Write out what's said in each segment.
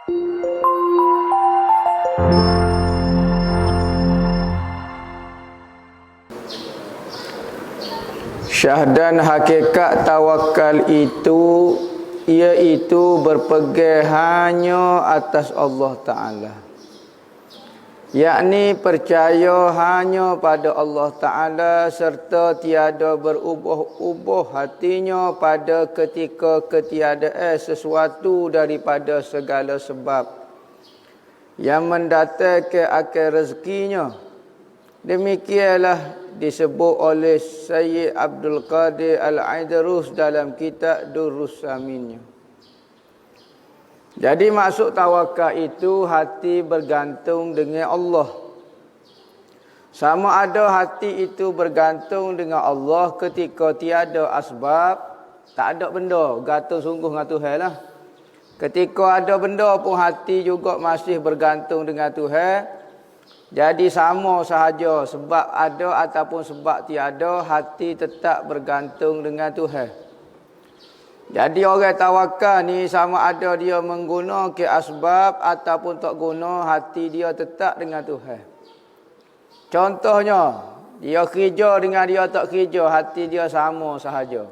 Syahdan hakikat tawakal itu iaitu berpegang hanya atas Allah Ta'ala, yakni percaya hanya pada Allah Ta'ala serta tiada berubah-ubah hatinya pada ketika ketiadaan sesuatu daripada segala sebab yang mendatangkan akan rezekinya. Demikianlah disebut oleh Sayyid Abdul Qadir Al-Aidarus dalam kitab Durrus Saminnya. Jadi maksud tawakal itu hati bergantung dengan Allah. Sama ada hati itu bergantung dengan Allah ketika tiada asbab, tak ada benda, gantung sungguh dengan Tuhan lah. Ketika ada benda pun hati juga masih bergantung dengan Tuhan. Jadi sama sahaja, sebab ada ataupun sebab tiada, hati tetap bergantung dengan Tuhan. Jadi orang tawakal ni sama ada dia menggunakan asbab ataupun tak guna, hati dia tetap dengan Tuhan. Contohnya, dia kerja dengan dia tak kerja, hati dia sama sahaja.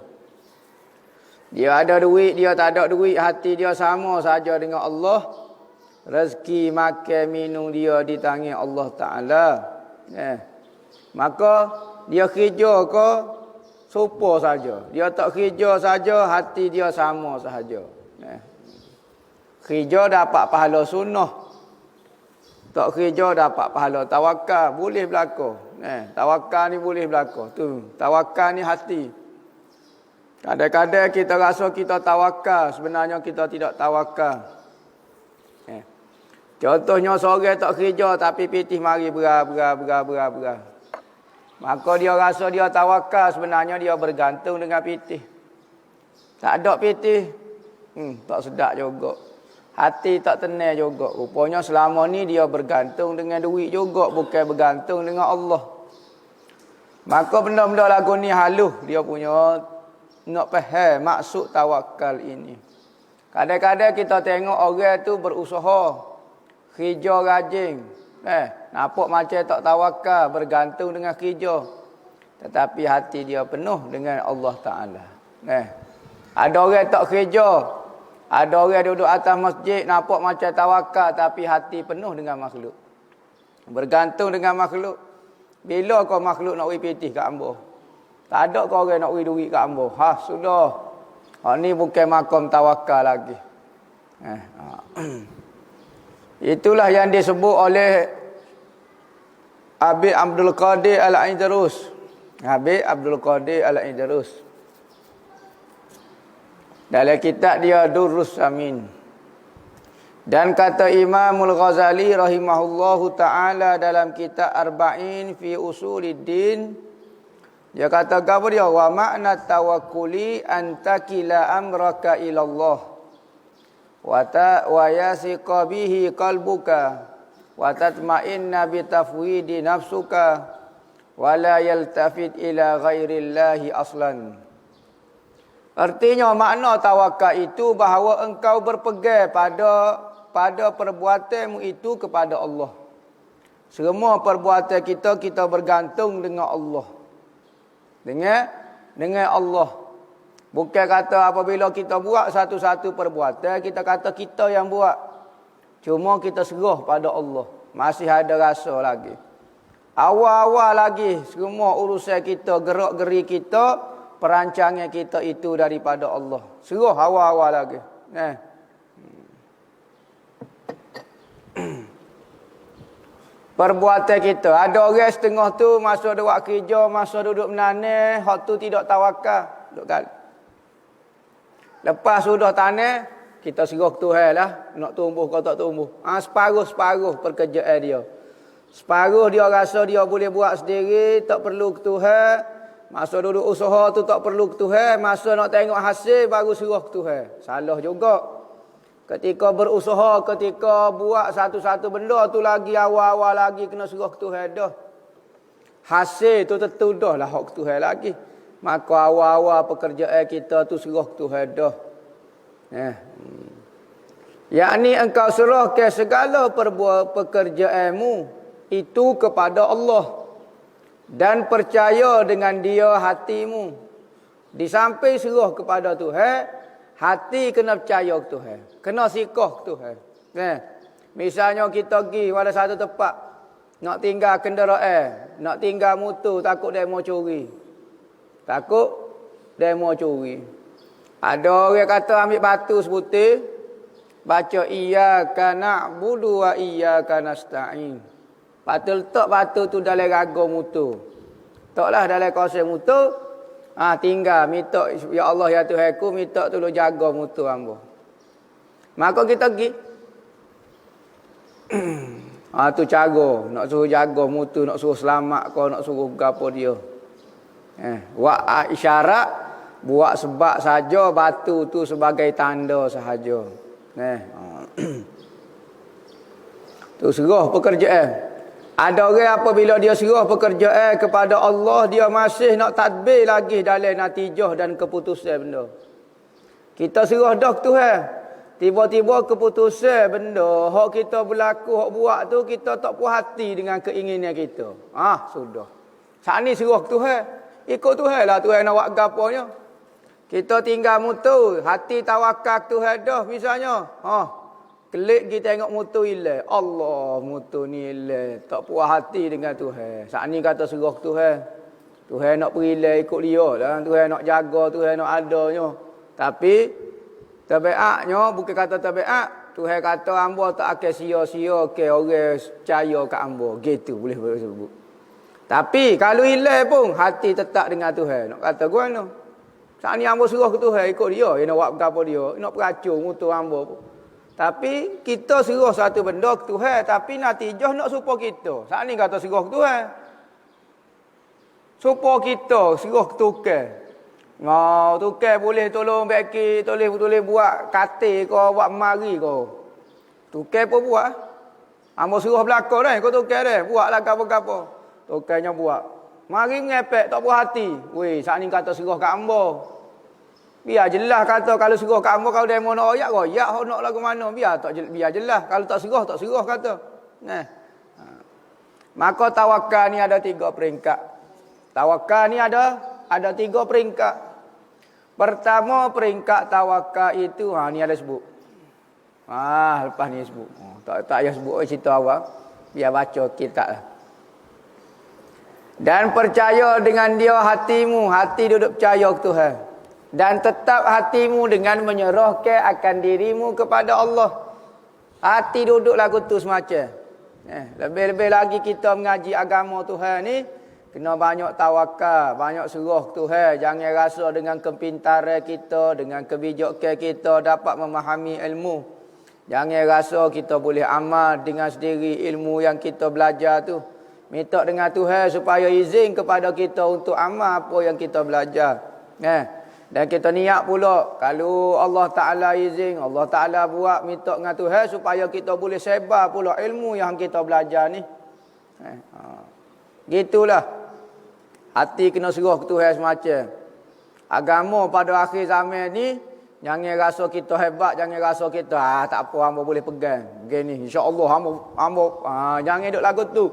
Dia ada duit, dia tak ada duit, hati dia sama sahaja dengan Allah. Rezeki makan minum dia di tangan Allah Ta'ala. Maka dia kerja ke serupa saja. Dia tak kerja saja, hati dia sama sahaja. Kerja dapat pahala sunnah, tak kerja dapat pahala tawakal. Boleh berlaku. Tawakal ni boleh berlaku. Tu, tawakal ni hati. Kadang-kadang kita rasa kita tawakal, sebenarnya kita tidak tawakal. Contohnya seorang tak kerja tapi pitih mari berat. Maka dia rasa dia tawakal, sebenarnya dia bergantung dengan pitih. Tak ada pitih, tak sedap juga. Hati tak tenang juga. Rupanya selama ni dia bergantung dengan duit juga, bukan bergantung dengan Allah. Maka benda-benda lagu ni halus dia punya nak faham maksud tawakal ini. Kadang-kadang kita tengok orang tu berusaha, kerja rajin, nampak macam tak tawakal, bergantung dengan kerja, tetapi hati dia penuh dengan Allah Ta'ala. Ada orang tak kerja, ada orang duduk atas masjid, nampak macam tawakal, tapi hati penuh dengan makhluk, bergantung dengan makhluk. Bila kau makhluk nak wui pitih kat ambo? Tak ada kau orang nak wui duit kat ambo. Sudah. Ni bukan makam tawakal lagi. Itulah yang disebut oleh Habib Abdul Qadir Al-Aidarus. Habib Abdul Qadir Al-Aidarus dalam kitab dia Durrus Samin. Dan kata Imamul Ghazali rahimahullahu ta'ala dalam kitab Arba'in fi Usuliddin, dia kata apa dia? Wa makna tawakkuli antakila amraka ilallah wa yasiqa bihi qalbuka wa tatma'inna bi tafwidi nafsuka wa la yaltafit ila ghairillahi aslan. Artinya makna tawakal itu bahawa engkau berpegang pada perbuatanmu itu kepada Allah. Semua perbuatan kita bergantung dengan Allah. Dengan Allah. Bukan kata apabila kita buat satu-satu perbuatan, kita kata kita yang buat. Cuma kita serah pada Allah. Masih ada rasa lagi. Awal-awal lagi, semua urusan kita, gerak-geri kita, perancangan kita itu daripada Allah. Serah awal-awal lagi. Perbuatan kita. Ada orang setengah tu masa dia buat kerja, masa duduk menanam, hak tu tidak tawakal. Duduk kali. Lepas sudah tanam, kita serah Tuhan lah. Nak tumbuh kau tak tumbuh. Separuh-separuh pekerjaan dia. Separuh dia rasa dia boleh buat sendiri, tak perlu ke Tuhan. Masa duduk usaha tu tak perlu ke Tuhan. Masa nak tengok hasil, baru serah ke Tuhan. Salah juga. Ketika berusaha, ketika buat satu-satu benda tu lagi awal-awal lagi kena serah ke Tuhan dah. Hasil tu tentu dah lah hak ke Tuhan lagi. Maka awal-awal pekerjaan kita tu serah ke Tuhan dah. Yakni engkau serahkan segala pekerjaanmu itu kepada Allah. Dan percaya dengan dia hatimu. Di samping serah kepada Tuhan, hati kena percaya ke Tuhan. Kena sikah ke Tuhan. Misalnya kita pergi pada satu tempat, nak tinggal kenderaan, nak tinggal motor, takut dia mau curi. Takut dia mau curi. Ada orang kata ambil batu seputih, baca iyyaka na'budu wa iyyaka nasta'in. Patut letak batu tu dalam raga motor. Taklah dalam kawasan motor, tinggal minta ya Allah ya Tuhanku, minta tolong jaga motor hamba. Maka kita pergi. Tu cara nak suruh jaga motor, nak suruh selamat kau, nak suruh gapo dia. Buat isyarat, buat sebab saja batu tu sebagai tanda sahaja. Tu serah pekerjaan. Ada orang apabila dia serah pekerjaan kepada Allah, dia masih nak tadbir lagi dalam natijah dan keputusan benda. Kita serah dah ke Tuhan. Tiba-tiba keputusan benda, hak kita berlaku, hak buat tu, kita tak puas hati dengan keinginan kita. Sudah. Saat ni serah ke Tuhan. Ikut Tuhan lah, Tuhan nak buat gaponya. Kita tinggal motor, hati tawakal ke Tuhan dah misalnya. Klik kita tengok motor hilang. Allah, motor ni hilang. Tak puas hati dengan Tuhan. Saat ni kata serah ke Tuhan. Tuhan nak perilah ikut dia lah. Tuhan nak jaga, Tuhan nak adanya. Tapi tabiatnya bukan kata tabiat. Tuhan kata hamba tak akan sia-sia ke orang percaya kat hamba. Gitu boleh sebut. Tapi kalau hilang pun hati tetap dengan Tuhan. Nak kata gua mana? Saat ni hamba serah ke Tuhan ikut dia. Dia nak buat apa dia. Nak peracun motor hamba pun. Tapi kita serah satu benda ke Tuhan. Tapi natijah nak supaya kita. Saat ni kata serah ke Tuhan. Supaya kita serah ke tukar. Tukar boleh tolong beki, boleh buat katil kau, buat mari kau. Tukar pun buat. Hamba suruh belakang dah, kau tukar dah. Buatlah apa-apa. Tukarnya buat. Mari ngepek, tak puas hati. Weh, saat ni kata serah kat hamba. Biar jelas kata kalau serah kat hamba, kalau dia mau nak royak, nak lagu mana. Biar jelas. Kalau tak serah kata. Maka tawakal ni ada 3 peringkat. Tawakal ni ada 3 peringkat. Pertama peringkat tawakal itu, ni ada sebut. Lepas ni sebut. Tak payah sebut cerita awal. Biar baca kitab lah. Dan percaya dengan dia hatimu. Hati duduk percaya ke Tuhan. Dan tetap hatimu dengan menyerahkan akan dirimu kepada Allah. Hati duduk lagu tu semacam. Lebih-lebih lagi kita mengaji agama Tuhan ni. Kena banyak tawakal, banyak serah ke Tuhan. Jangan rasa dengan kepintaran kita, dengan kebijakan kita dapat memahami ilmu. Jangan rasa kita boleh amal dengan sendiri ilmu yang kita belajar tu. Minta dengan Tuhan supaya izin kepada kita untuk amal apa yang kita belajar. Dan kita niat pula, kalau Allah Ta'ala izin, Allah Ta'ala buat, minta dengan Tuhan supaya kita boleh sebar pula ilmu yang kita belajar ni. Gitulah. Hati kena serah ke Tuhan semacam. Agama pada akhir zaman ni, jangan rasa kita hebat, jangan rasa kita, tak apa, hamba boleh pegang. Begini, insya-Allah hamba jangan duduk lagu tu.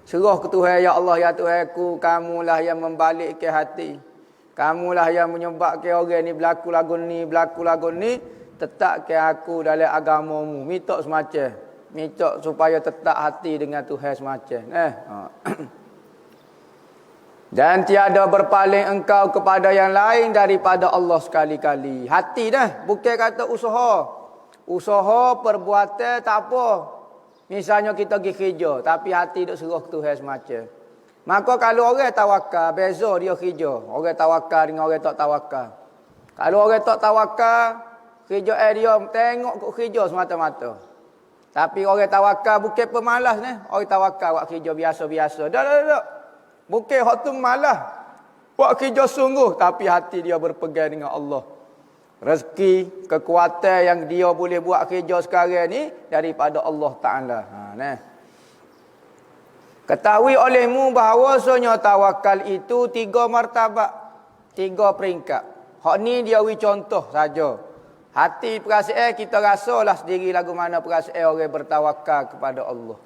Serah ke Tuhan, ya Allah, ya Tuhanku, kamulah yang membalikkan hati. Kamulah yang menyebabkan orang ni berlaku lagu ni, tetapkan aku dalam agamamu. Minta semacam. Minta supaya tetap hati dengan Tuhan semacam. Dan tiada berpaling engkau kepada yang lain daripada Allah sekali-kali. Hati dah. Bukan kata usaha. Usaha, perbuatan, tak apa. Misalnya kita pergi kerja, tapi hati duk serah ke Tuhan semacam. Maka kalau orang tawakal, beza dia kerja. Orang tawakal dengan orang tak tawakal. Kalau orang tak tawakal, kerja dia tengok kok kerja semata-mata. Tapi orang tawakal bukan pemalas ni. Orang tawakal buat kerja biasa-biasa. Dah. Bukan hak tu malah. Buat kerja sungguh. Tapi hati dia berpegang dengan Allah. Rezeki, kekuatan yang dia boleh buat kerja sekarang ni. Daripada Allah Ta'ala. Ketahui olehmu bahawasanya tawakal itu 3 martabat. 3 peringkat. Hak ni dia contoh saja. Hati perasaan kita rasalah sendiri lagu mana perasaan orang bertawakal kepada Allah.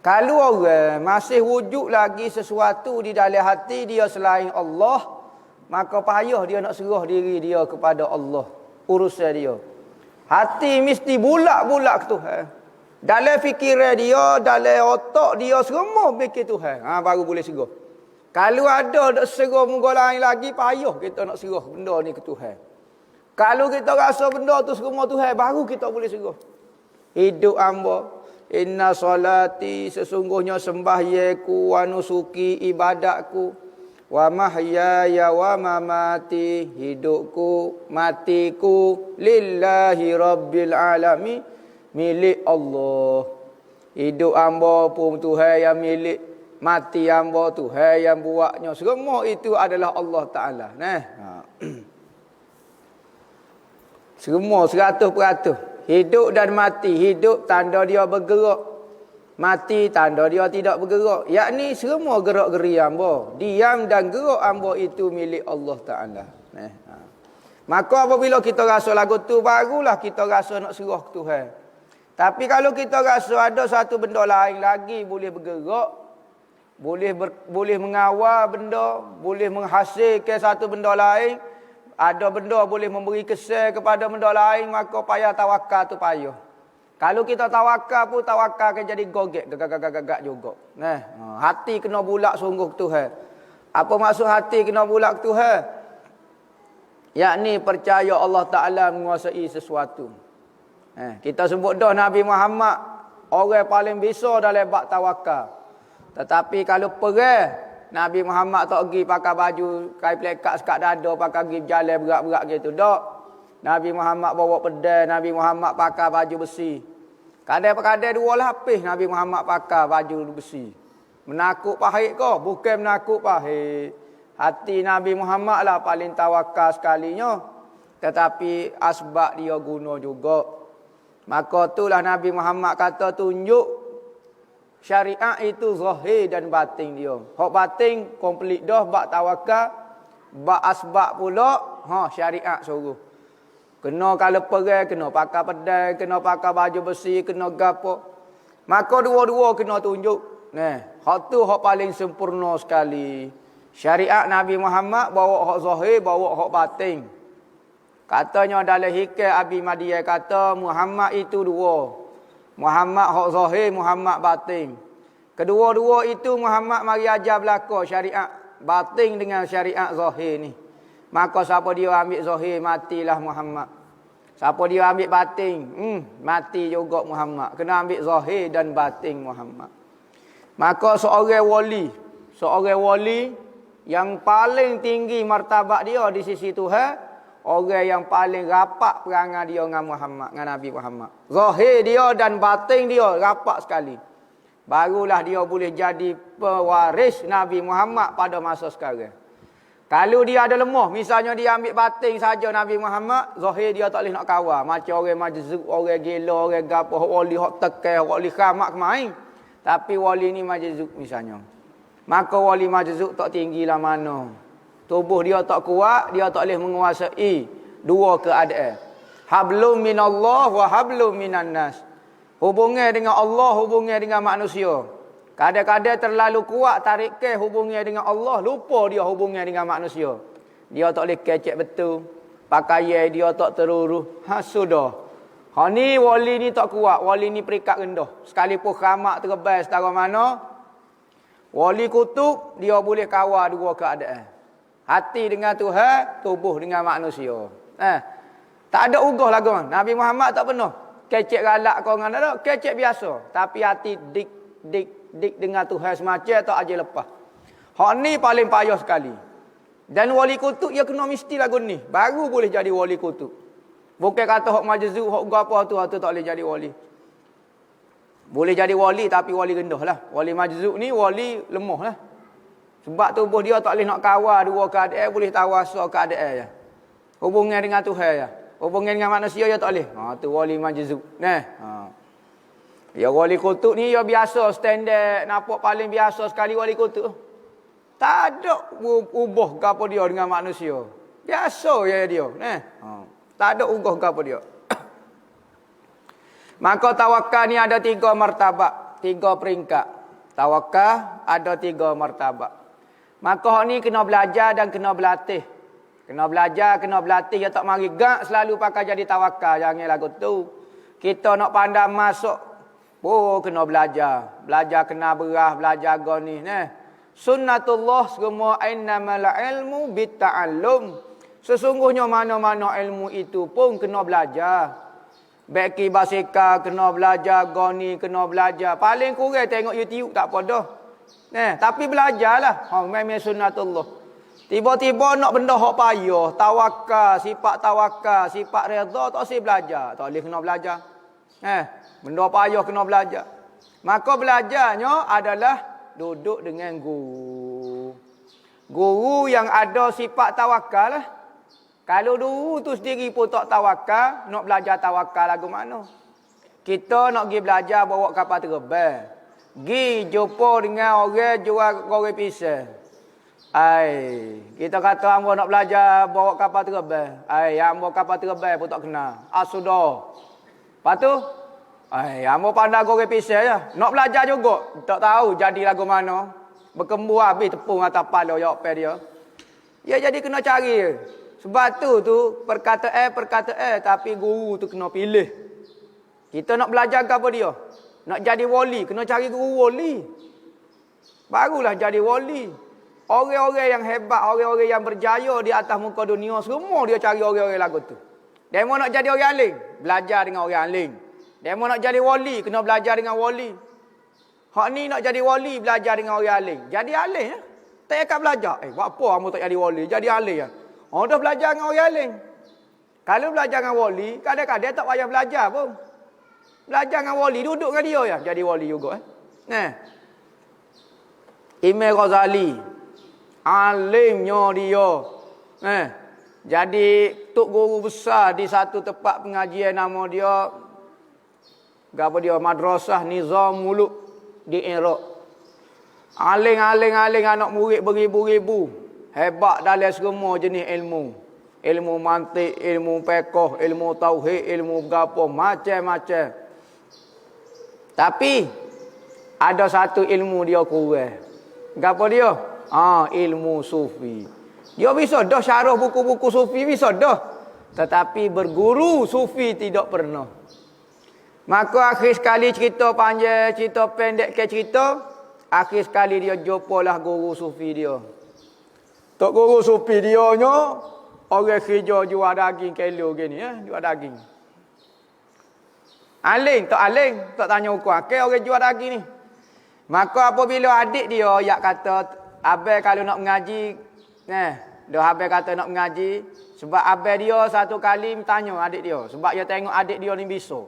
Kalau orang masih wujud lagi sesuatu di dalam hati dia selain Allah, maka payah dia nak serah diri dia kepada Allah. Urusan dia. Hati mesti bulak-bulak ke Tuhan. Dalam fikiran dia, dalam otak dia semua fikir Tuhan. Baru boleh serah. Kalau ada nak serah muka lain lagi, payah kita nak serah benda ni ke Tuhan. Kalau kita rasa benda tu semua Tuhan, baru kita boleh serah. Hidup hamba, inna salati, sesungguhnya sembahyangku, wa nusuki, ibadatku, wa mahyaya wa mamati, hidupku, matiku, lillahi rabbil alamin, milik Allah. Hidup hamba pun Tuhan yang milik, mati hamba Tuhan yang buatnya. Semua itu adalah Allah Ta'ala. Semua 100%. Hidup dan mati. Hidup tanda dia bergerak. Mati tanda dia tidak bergerak. Yakni semua gerak-geri hamba. Diam dan gerak hamba itu milik Allah Ta'ala. Maka apabila kita rasa lagu tu, barulah kita rasa nak serah ke Tuhan. Tapi kalau kita rasa ada satu benda lain lagi boleh bergerak, boleh mengawal benda, boleh menghasilkan satu benda lain, ada benda boleh memberi kesan kepada benda lain, maka payah tawakal tu payah. Kalau kita tawakal pun, tawakal akan jadi gogek, gagak juga. Hati kena bulak sungguh ke Tuhan. Apa maksud hati kena bulak ke Tuhan? Yakni percaya Allah Ta'ala menguasai sesuatu. Kita sebut dah Nabi Muhammad orang paling besar dalam bab tawakal. Tetapi kalau perang, Nabi Muhammad tak pergi pakai baju kain plekat sekat dada, pakai pergi jalan berat-berat gitu. Tak. Nabi Muhammad bawa pedang, Nabi Muhammad pakai baju besi. Kadang-kadang 2 lapis Nabi Muhammad pakai baju besi. Menakut pahit ke? Bukan menakut pahit. Hati Nabi Muhammad lah paling tawakal sekalinya. Tetapi asbab dia guna juga. Maka itulah Nabi Muhammad kata tunjuk syariat itu zahir dan batin dia. Hak batin komplit dah bab tawakal, bab asbab pula syariat suruh. Kena kalau perang kena pakai pedang, kena pakai baju besi, kena gapo. Maka dua-dua kena tunjuk. Hak tu hak paling sempurna sekali. Syariat Nabi Muhammad bawa hak zahir, bawa hak batin. Katanya dalam hikayat Abi Madiyah kata Muhammad itu dua. Muhammad hak zahir, Muhammad batin. Kedua-dua itu Muhammad mari ajar belaka syariat batin dengan syariat zahir ni. Maka siapa dia ambil zahir, matilah Muhammad. Siapa dia ambil batin, mati juga Muhammad. Kena ambil zahir dan batin Muhammad. Maka seorang wali yang paling tinggi martabat dia di sisi Tuhan, orang yang paling rapat perangai dia dengan Muhammad, dengan Nabi Muhammad. Zahir dia dan batin dia rapat sekali. Barulah dia boleh jadi pewaris Nabi Muhammad pada masa sekarang. Kalau dia ada lemah, misalnya dia ambil batin saja Nabi Muhammad, zahir dia tak boleh nak kawal. Macam orang majzub, orang gila, orang gapo, wali hak tekai, wali khamak kemain. Tapi wali ni majzub misalnya. Maka wali majzub tak tinggilah mana. Tubuh dia tak kuat, dia tak boleh menguasai dua keadaan. Hablum minallah wa hablum minan nas. Hubungan dengan Allah, hubungan dengan manusia. Kadang-kadang terlalu kuat tarikkan hubungan dengan Allah, lupa dia hubungan dengan manusia. Dia tak boleh kecek betul. Pakaian dia tak teruruh. Sudah. Ni wali ni tak kuat, wali ni peringkat rendah. Sekalipun khamak terbaik setara mana, wali kutub dia boleh kawal dua keadaan. Hati dengan Tuhan, tubuh dengan manusia. Tak ada ugah lagu. Nabi Muhammad tak pernah kecek galak kau dengan ada, kecek biasa. Tapi hati dik dengan Tuhan semacam tak aja lepas. Hak ni paling payah sekali. Dan wali kutub dia kena mesti lagu ni. Baru boleh jadi wali kutub. Bukan kata hak majzub, hak apa tu tak boleh jadi wali. Boleh jadi wali tapi wali rendah lah. Wali majzub ni wali lemah lah. Sebab tubuh dia tak boleh nak kawal dua keadaan, boleh tawassul keadaan je. Hubungan dengan Tuhan je. Hubungan dengan manusia dia tak boleh. Tu wali majzub. Ya wali kutub ni ya biasa standard, nampak paling biasa sekali wali kutub. Tak ada ubah gapo dia dengan manusia. Biasa ya dia. Tak ada ugah ke apa dia. Maka tawakal ni ada 3 martabat, 3 peringkat. Tawakal ada 3 martabat. Maka hak ni kena belajar dan kena berlatih. Kena belajar, kena berlatih. Ya tak mari gak selalu pakai jadi tawakal. Jangan lagu tu. Kita nak pandai masuk. Oh, kena belajar. Belajar kena berah, belajar goni. Sunnatullah semua innamal ilmu bitta'allum. Sesungguhnya mana-mana ilmu itu pun kena belajar. Beki basika kena belajar, goni kena belajar. Paling kurang tengok YouTube tak apa dah. Tapi belajarlah. Memang sunnatullah. Tiba-tiba nak benda hak payah, tawakal, sifat redha tak boleh belajar. Tak boleh kena belajar. Benda payah kena belajar. Maka belajarnya adalah duduk dengan guru. Guru yang ada sifat tawakal lah. Kalau dulu tu sendiri pun tak tawakal, nak belajar tawakal lagu mana? Kita nak pergi belajar bawa kapal terbang. Pergi jumpa dengan orang jual goreng pisang. Kita kata hamba nak belajar bawa kapal terbang. Hamba kapal terbang pun tak kenal. Sudah. Lepas tu, hamba pandai goreng pisang je. Nak belajar juga. Tak tahu jadi lagu mana. Berkembur habis tepung atas kepala jawab dia. Ya jadi kena cari. Sebab tu perkataan tapi guru tu kena pilih. Kita nak belajar ke apa dia? Nak jadi wali, kena cari guru wali. Barulah jadi wali. Orang-orang yang hebat, orang-orang yang berjaya di atas muka dunia, semua dia cari orang-orang lagu tu. Demo nak jadi orang alim, belajar dengan orang alim. Demo nak jadi wali, kena belajar dengan wali. Hak ni nak jadi wali, belajar dengan orang alim. Jadi alim ya? Tak akan belajar. Buat apa kamu tak jadi wali? Jadi alim ya? Dah belajar dengan orang alim. Kalau belajar dengan wali, kadang-kadang tak payah belajar pun. Belajar dengan wali, duduk dengan dia ya, jadi wali juga. Imam Ghazali, alimnya dia. Jadi tok guru besar di satu tempat pengajian, nama dia Madrasah Nizam Muluk di Iraq. Aling anak murid beribu-ribu. Hebat dalam semua jenis ilmu. Ilmu mantik, ilmu fiqh, ilmu tauhid, ilmu gapo, macam-macam. Tapi ada satu ilmu dia kurang. Gapo dia? Ilmu sufi. Dia bisa dah syarah buku-buku sufi, bisa dah. Tetapi berguru sufi tidak pernah. Maka akhir sekali cerita panjang, cerita pendek ke cerita, akhir sekali dia jumpalah guru sufi dia. Tok guru sufi dia nya orang kerja jual daging kilo gini jual daging. Aling, tak tanya hukum. Orang jual daging ni. Maka apabila adik dia yak kata, abang kalau nak mengaji, dah abang kata nak mengaji, sebab abang dia satu kali tanya adik dia, sebab dia tengok adik dia ni bisa.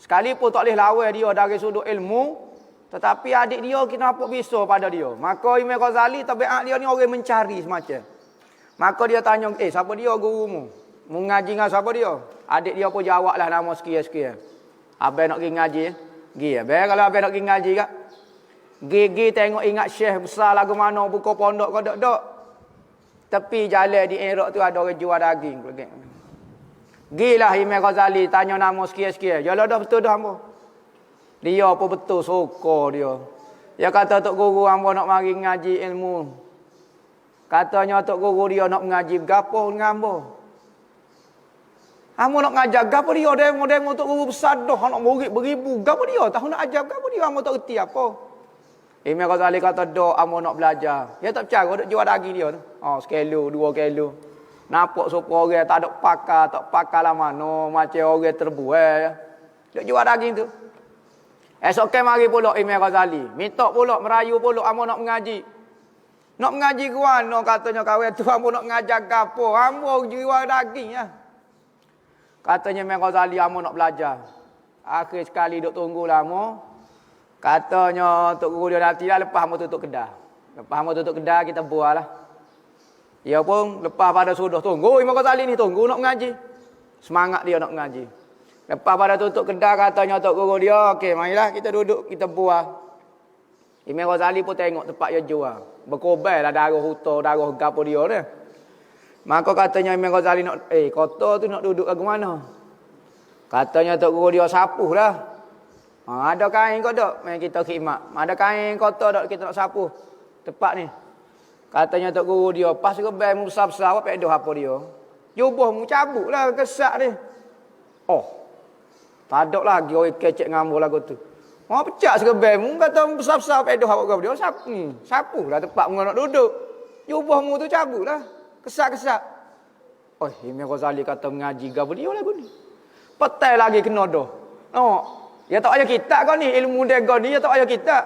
Sekali pun tak boleh lawan dia dari sudut ilmu, tetapi adik dia kenapa bisa pada dia. Maka Imam Ghazali tabiat dia ni orang mencari semacam. Maka dia tanya, siapa dia gurumu? Mengaji dengan siapa dia? Adik dia pun jawablah nama sekian-sekian. Abang nak pergi ngaji. Pergi abang kalau abang nak pergi ngaji kak. Pergi tengok ingat syekh besar lagu mana buka pondok kau dok. Tepi jalan di Iraq tu ada orang jual daging. Gilah Imam Ghazali tanya nama sekian-sekian. Jalan dah betul dah hamba. Dia pun betul sokor dia. Dia kata tok guru hamba nak mari ngaji ilmu. Katanya tok guru dia nak mengaji gapo dengan hamba. Hamba nak ngajar gapo dia demo tok guru besar dah nak murid beribu. Gapo dia tahu nak ajar gapo dia hamba tak reti apa. Imam Ghazali kata dak hamba nak belajar. Dia tak percaya dak jual daging dia tu. Sekilo, 2 kilo. Nampak sopo orang tak ada pakar lah mana macam orang terbuai. Dak jual daging tu. Esok mari pula Imam Ghazali. Minta pula, merayu pula, hamba nak mengaji. Nak mengaji ke mana katanya kawan tu, hamba nak mengajar gapo? Hamba jual daging ya. Katanya Imam Ghazali, hamba nak belajar. Akhir sekali duk tunggu lama. Katanya tok guru dia nanti lah lepas hamba tutup kedai. Lepas hamba tutup kedai kita buat lah. Dia pun lepas pada sudah tunggu Imam Ghazali ni tunggu nak mengaji. Semangat dia nak mengaji. Lepas pada tutup kedai katanya tok guru dia, okey marilah kita duduk kita buah. Imam Ghazali pun tengok tempat dia jual. Berkorbanlah darah huta, darah gapo dia ni. Maka katanya Imam Ghazali nak kotor tu nak duduk lagu mana? Katanya Tok Guru dia sapuh lah. Ada kain kau tak? Main kita khidmat. Ada kain kotor tak kita nak sapuh? Tepat ni. Katanya Tok Guru dia, pas rebel mu besar-besar apa pedoh apa dia? Jubah mu cabut lah kesak ni. Oh. Tak ada lagi orang kecek ngambul lagu tu. Mau pecah serebel mu kata besar-besar pedoh apa dia? Sapuh lah tempat mu nak duduk. Jubah mu tu cabut lah. Kesak-kesak. Oh, Imam Ghazali kata mengaji gapo dia lagu ni. Petai lagi kena dah. Oh, ya tak payah kitab kau ni ilmu dia kau ni ya tak payah kitab.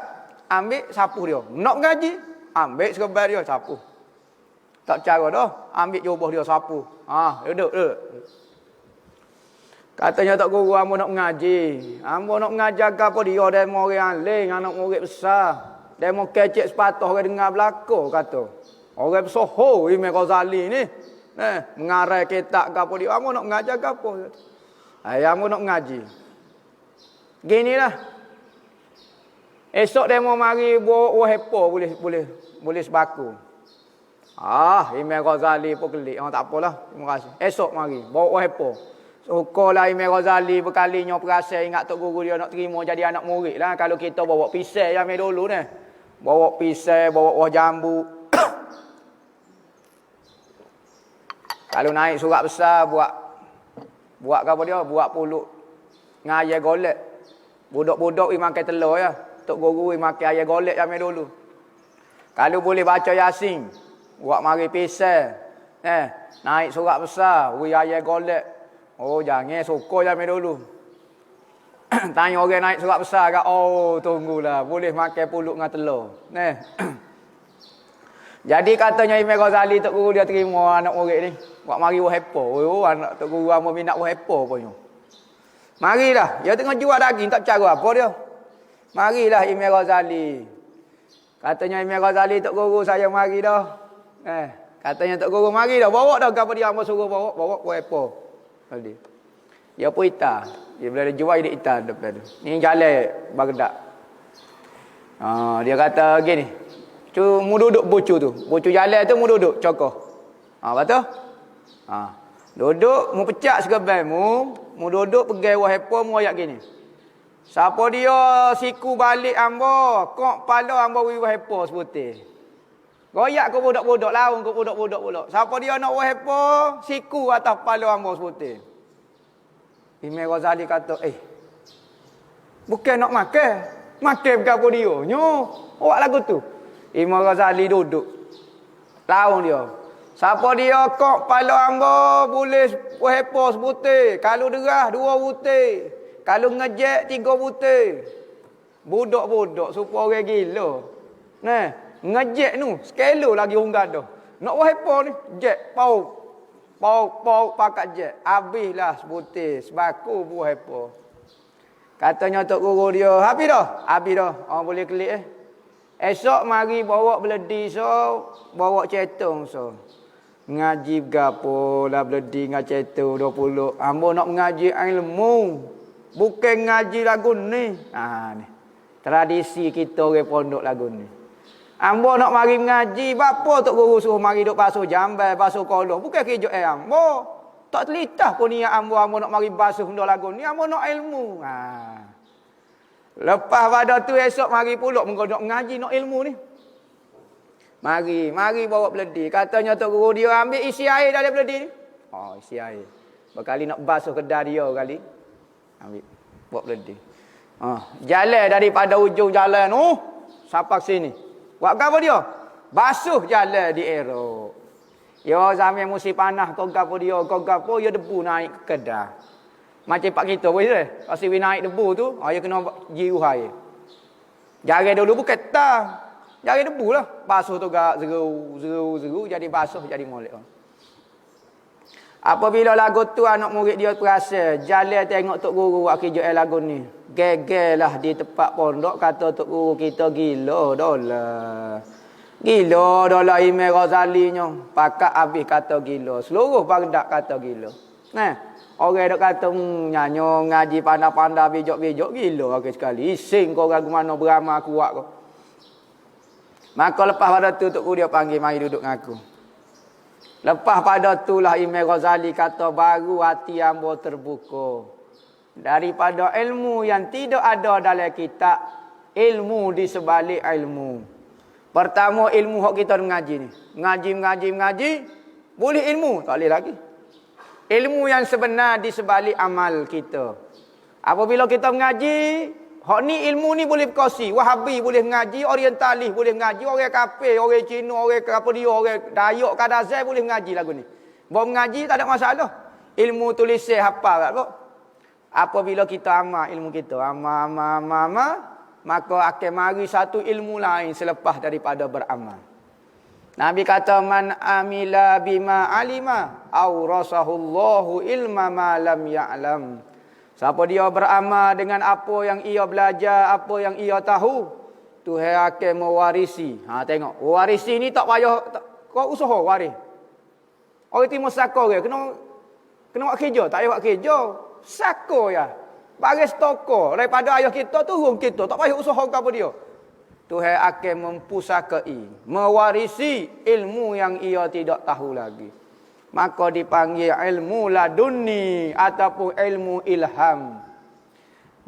Ambil sapuh dia. Nak mengaji, ambil serebel dia sapuh. Tak cara dah, ambil jubah dia sapuh. Duduk. Katanya tak guru hamba nak mengaji. Hamba nak mengajar gapo dia demo orang alim, anak murid besar. Demo kecek sepatah orang dengar belaka kata. Orang bersoho Imam Ghazali ni. Mengarai kitab gapo dia. Hamba nak mengajar gapo. Hamba nak mengaji. Ginilah. Esok demo mari buat hepo boleh sebaku. Imam Ghazali pun kelik. Tak apalah. Terima kasih. Esok mari bawa hepo. Syukurlah Imam Ghazali berkalinya perasaan ingat Tok Guru dia nak terima jadi anak murid lah. Kalau kita bawa pisai yang dulu ni. Bawa pisai, bawa buah jambu. Kalau naik surat besar buat apa dia? Buat puluk ngayai golek. Budak-budak makan telur ya. Tok Guru makan ayam golek yang dulu. Kalau boleh baca Yasin, buat mari pisai. Naik surat besar, ayam golek. Oh, jangan sokor je dulu. Tanya orang naik surat besar ke, tunggulah. Boleh makan puluk dengan telur. Jadi katanya Imam Ghazali Tok Guru dia terima anak murid ni. Buat mari hepo. Anak Tok Guru hamba minat hepo punya. Marilah. Dia tengah jual daging, tak cara apa dia. Marilah Imam Ghazali. Katanya Imam Ghazali Tok Guru saya mari dah. Katanya Tok Guru mari dah. Bawa dah gapo dia hamba suruh bawa hepo. Dia pun hitam. Dia bila dia jual dia hitam depan tu. Ni jalan Baghdad. Dia kata gini. Mu duduk bucu tu. Bucu jalan tu mu duduk cokoh. Betul? Duduk mu pecah sekebai mu duduk pegai wahepo mu ayat gini. Siapa dia siku balik hamba, kok pala hamba wahepo sebutir. Goyak ke budak-budak laung ke budak-budak pula. Siapa dia nak wahepo, siku atas kepala hamba sebutir. Imam Ghazali kata, bukan nak makan. Makan berapa dia? Awak lagu tu. Imam Ghazali duduk. Laung dia. Siapa dia kok kepala hamba boleh wahepo sebutir. Kalau derah 2 butir. Kalau ngejek 3 butir. Budak-budak supaya orang gila. Ngejek nu, sekelo lagi unggat dah. Nak wahepo ni, jek, pau pakat jek. Habislah sebutir, sebaku wahepo. Katanya Tok Guru dia, habis dah. Orang boleh kelik Esok mari bawa beledi bawa cetung Ngaji gapo lah beledi dengan cetung 20. Hamba nak mengaji ilmu. Bukan ngaji lagu ni. Ni. Tradisi kita orang pondok lagu ni. Ambo nak mari mengaji, bapa Tok Guru suruh mari duk basuh jambai, basuh kolong. Bukan kerja ambo. Tak telitah pun niat ambo nak mari basuh benda lagu ni. Ambo nak ilmu. Lepas pada tu esok mari pulak nak mengaji, nak ilmu ni. Mari bawa beledi. Katanya Tok Guru dia ambil isi air dari beledi ni. Isi air. Berkali nak basuh kedai dia kali. Ambil. Bawa beledi. Jalan daripada ujung jalan sampai sini. Buat apa dia? Basuh jalan di Erok. Ya zaman musim panas kau gapo dia, ya debu naik ke kedai. Macam pak kita pun je. Pasal naik debu tu, dia kena jiru air. Jari dulu bukan tak. Jari debu lah. Basuh tu gak zeru jadi basuh jadi molek. Apabila lagu tu anak murid dia perasa, jalan tengok Tok Guru buat kerja lagu ni. Gegelah di tempat pondok kata Tok Guru kita gila dah lah. Gila dah lah Imam Ghazali nya. Pakat habis kata gila. Seluruh Baghdad kata gila. Orang dok kata nyanyo ngaji pandai-pandai bijak-bijak gila sekali. Ising kau orang mana beramal kuat kau. Maka lepas pada tu Tok Guru dia panggil mari duduk dengan aku. Lepas pada itulah Imam Ghazali kata baru hati hamba terbuka. Daripada ilmu yang tidak ada dalam kitab, ilmu di sebalik ilmu. Pertama ilmu hak kita mengaji ni. Mengaji, boleh ilmu, tak boleh lagi. Ilmu yang sebenar di sebalik amal kita. Apabila kita mengaji, hak ni ilmu ni boleh berkongsi. Wahabi boleh mengaji, orientalis boleh mengaji, orang kafir, orang Cina, orang apa dia, orang Dayak, Kadazai boleh mengaji lagu ni. Bawa mengaji tak ada masalah. Ilmu tulisan hafal tak apa. Apabila kita amal ilmu kita, amal, maka akan mari satu ilmu lain selepas daripada beramal. Nabi kata man amila bima alima aurasahullahu ilma ma lam ya'lam. Siapa dia beramal dengan apa yang ia belajar, apa yang ia tahu, Tuhan akan mewarisi. Tengok, warisi ni tak payah kau usaha waris. Orang timur sako ke kena buat kerja, tak payah buat kerja. Sako ya. Baris toko daripada ayah kita turun kita, tak payah usaha apa dia. Tuhan akan mempusakai, mewarisi ilmu yang ia tidak tahu lagi. Maka dipanggil ilmu laduni ataupun ilmu ilham.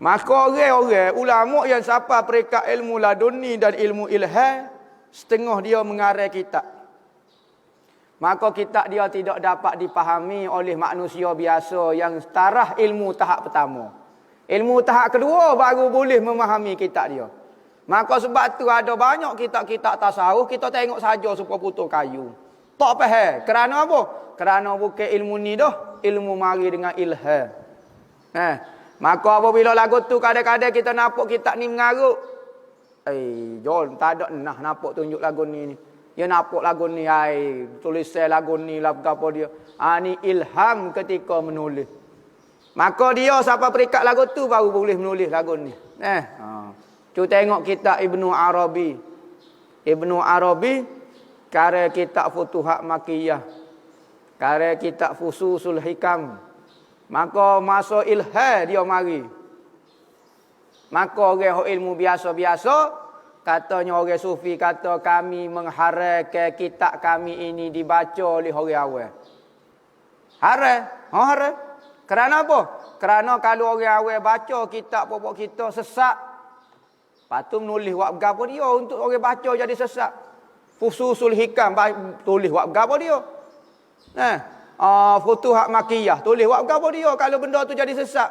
Maka orang-orang ulama yang siapa mereka ilmu laduni dan ilmu ilham, setengah dia mengarang kitab. Maka kitab dia tidak dapat dipahami oleh manusia biasa yang taraf ilmu tahap pertama. Ilmu tahap kedua baru boleh memahami kitab dia. Maka sebab tu ada banyak kitab-kitab tasawuf kita tengok saja supaya putus kayu. Tak faham. Kerana apa? Kerana bukan ilmu ni dah, ilmu mari dengan ilham. Maka apabila lagu tu kadang-kadang kita nampak kitab ni mengarut. Jom tak ada nah nampak tunjuk lagu ni. Dia nampak lagu ni tulisan lagu ni lagu apa dia. Ni ilham ketika menulis. Maka dia siapa perikat lagu tu baru boleh menulis lagu ni. Cuba tengok kitab Ibnu Arabi. Ibnu Arabi karya kitab Futuhat Makkiyah. Karya kitab Fususul Hikam. Maka masa ilham dia mari. Maka orang ilmu biasa-biasa, katanya orang sufi kata kami mengharapkan kitab kami ini dibaca oleh orang awam. Haram. Kerana apa? Kerana kalau orang awam baca kitab pokok kita sesat. Patut menulis wak berapa dia untuk orang baca jadi sesat. Fususul Hikam tulis wak berapa dia. Futuhat Makkiyah tulis wak berapa dia kalau benda tu jadi sesat.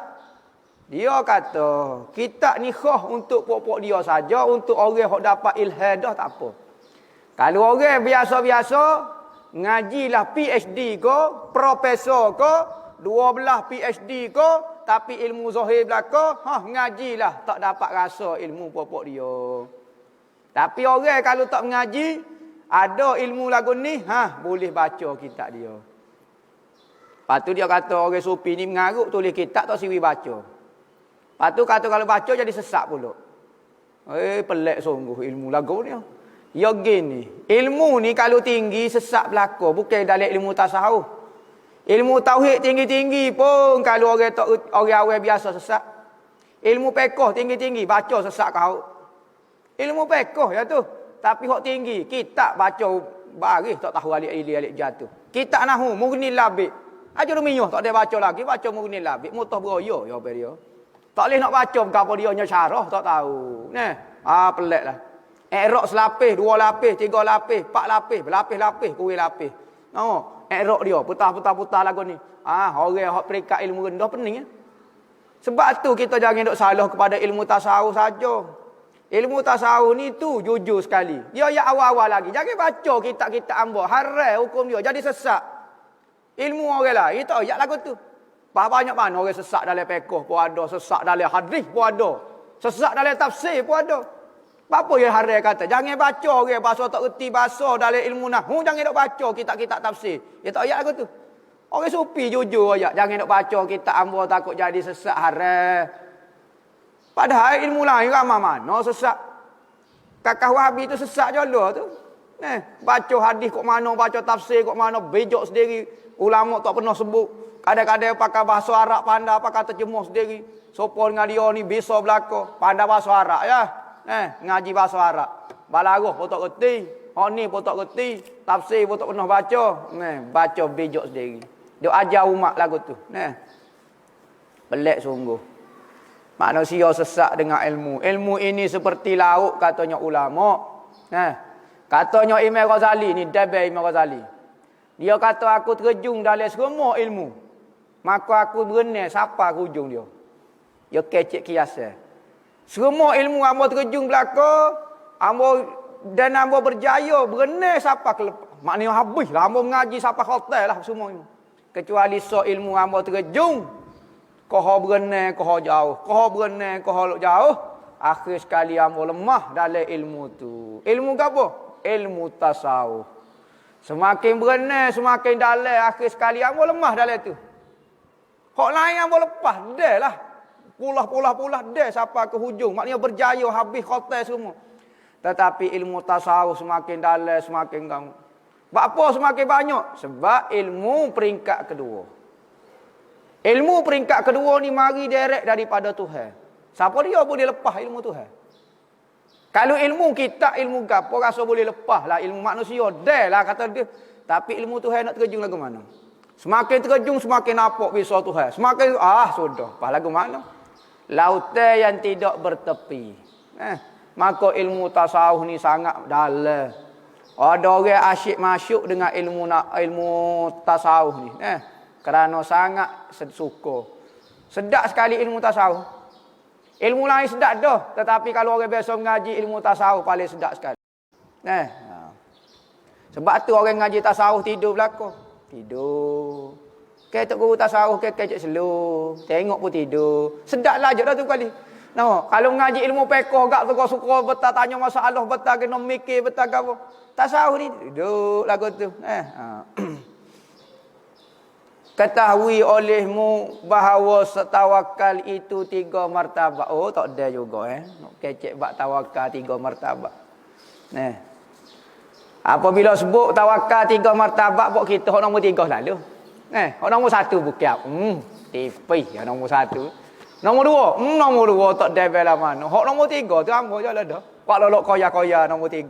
Dia kata kitab ni khas untuk pokok dia saja, untuk orang yang dapat ilham dah tak apa. Kalau orang biasa-biasa ngajilah PhD ke, profesor ke, 12 PhD ke, tapi ilmu zahir belaka, ngajilah tak dapat rasa ilmu pokok dia. Tapi orang kalau tak mengaji, ada ilmu lagu ni, boleh baca kitab dia. Lepas tu dia kata orang sufi ni mengarut tulis kitab tak siwi baca. Lepas tu kata kalau baca jadi sesak pula. Pelik sungguh ilmu lagu ni. Ya gini, ilmu ni kalau tinggi sesak belaka, bukan dalam ilmu tasawuf. Ilmu tauhid tinggi-tinggi pun kalau orang awam biasa sesat. Ilmu fiqh tinggi-tinggi baca sesat kau. Ilmu fiqh ya tu. Tapi hak tinggi, kitab baca baris tak tahu alik jatuh. Kitab nahwu Mughni Labib. Ajar minyuh tak ada baca lagi, baca Mughni Labib, mutah beroyo ya apa dia. Tak boleh nak baca apa dia nya syarah tak tahu. Peliklah. I'rab selapis, 2 lapis, 3 lapis, 4 lapis, berlapis-lapis, kuih lapis. I'rab dia, putar lagu ni. Orang hak peringkat ilmu rendah pening ya. Sebab tu kita jangan duk salah kepada ilmu tasawuf saja. Ilmu tasawuf ni tu jujur sekali. Dia ya awal-awal lagi. Jangan baca kitab-kitab hamba, haram hukum dia jadi sesat. Ilmu orang lain tak ayat lagu tu. Banyak mana orang sesat dalam fiqh pun ada, sesat dalam hadis pun ada, sesat dalam tafsir pun ada. Apa yang haram kata? Jangan baca orang bahasa tak reti bahasa dalam ilmu nahwu, jangan duk baca kitab-kitab tafsir. Dia tak ayat lagu tu. Orang sufi jujur ayat, jangan duk baca kitab hamba takut jadi sesat haram. Padahal ilmu lain ramai mana sesat. Kakak Wahabi tu sesat jala tu. Baca hadis kok mana, baca tafsir kok mana, bejok sendiri. Ulama tak pernah sebut. Kadang-kadang pakai bahasa Arab pandai, pakai terjemah sendiri. Sopo dengan dia ni besar belaka, pandai bahasa Arab ya. Ngaji bahasa Arab. Balagoh pun tak reti. Hak ni pun tak reti, tafsir pun tak pernah baca. Baca bejok sendiri. Dia ajar umat lagu tu. Pelik sungguh. Manusia sesak dengan ilmu. Ilmu ini seperti laut katanya ulama. Katanya Imam Ghazali ni, Dabai Imam Ghazali. Dia kata aku terjun dalam semua ilmu. Maka aku berenang siapa ke hujung dia. Dia kecek kiasnya. Semua ilmu hamba terjun belaka, dan hamba berjaya berenang siapa ke lepas. Maknanya habis lah hamba mengaji siapa hotel lah semua ilmu. Kecuali so ilmu hamba terjun. Koh berenang, koh jauh. Koh berenang, koh jauh. Akhir sekali hamba lemah dalam ilmu tu. Ilmu apa? Ilmu tasawuf. Semakin berenang, semakin dalam. Akhir sekali hamba lemah dalam tu. Hak lain hamba lepas. Dah lah. Pulah dah sampai ke hujung. Maknanya berjaya habis hotel semua. Tetapi ilmu tasawuf semakin dalam, semakin kamu. Sebab apa semakin banyak? Sebab ilmu peringkat kedua. Ilmu peringkat kedua ni mari direct daripada Tuhan. Siapa dia boleh lepas ilmu Tuhan? Kalau ilmu kita, ilmu gapo rasa boleh lepas lah. Ilmu manusia, dah lah kata dia. Tapi ilmu Tuhan nak terjun lagu mana? Semakin terjun, semakin nampak bisa Tuhan. Semakin, sudah. Lepas lagu mana? Lautan yang tidak bertepi. Maka ilmu tasawuf ni sangat dalam. Ada orang asyik masuk dengan ilmu tasawuf ni. Kerana sangat suka. Sedap sekali ilmu tasawuf. Ilmu lain sedap dah. Tetapi kalau orang biasa mengaji ilmu tasawuf paling sedap sekali. Sebab tu orang mengaji tasawuf tidur belakang. Tidur. Ketok guru tasawuf kecek slow. Tengok pun tidur. Sedap lah je dah tu kali. Nah, kalau mengaji ilmu pekoh gak suka betul tanya masalah betul kena mikir betul apa. Tasawuf ni duduk lagu tu. Ketahui olehmu bahawa tawakal itu 3 martabat. Oh, tak ada juga Nak kecek bab tawakal 3 martabat. Apabila sebut tawakal 3 martabat, buat kita hak nombor 3 lalu. Hak nombor 1 bukiap. Tipi yang nombor 1. Nombor 2, nombor 2 tak ada bela mana. Hak nombor 3 tu ambo je lah dah. Pak lolok koya-koya nombor 3.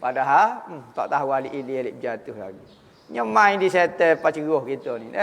Padahal tak tahu alik jatuh lagi. Nyemai di setel paceruh kita ni.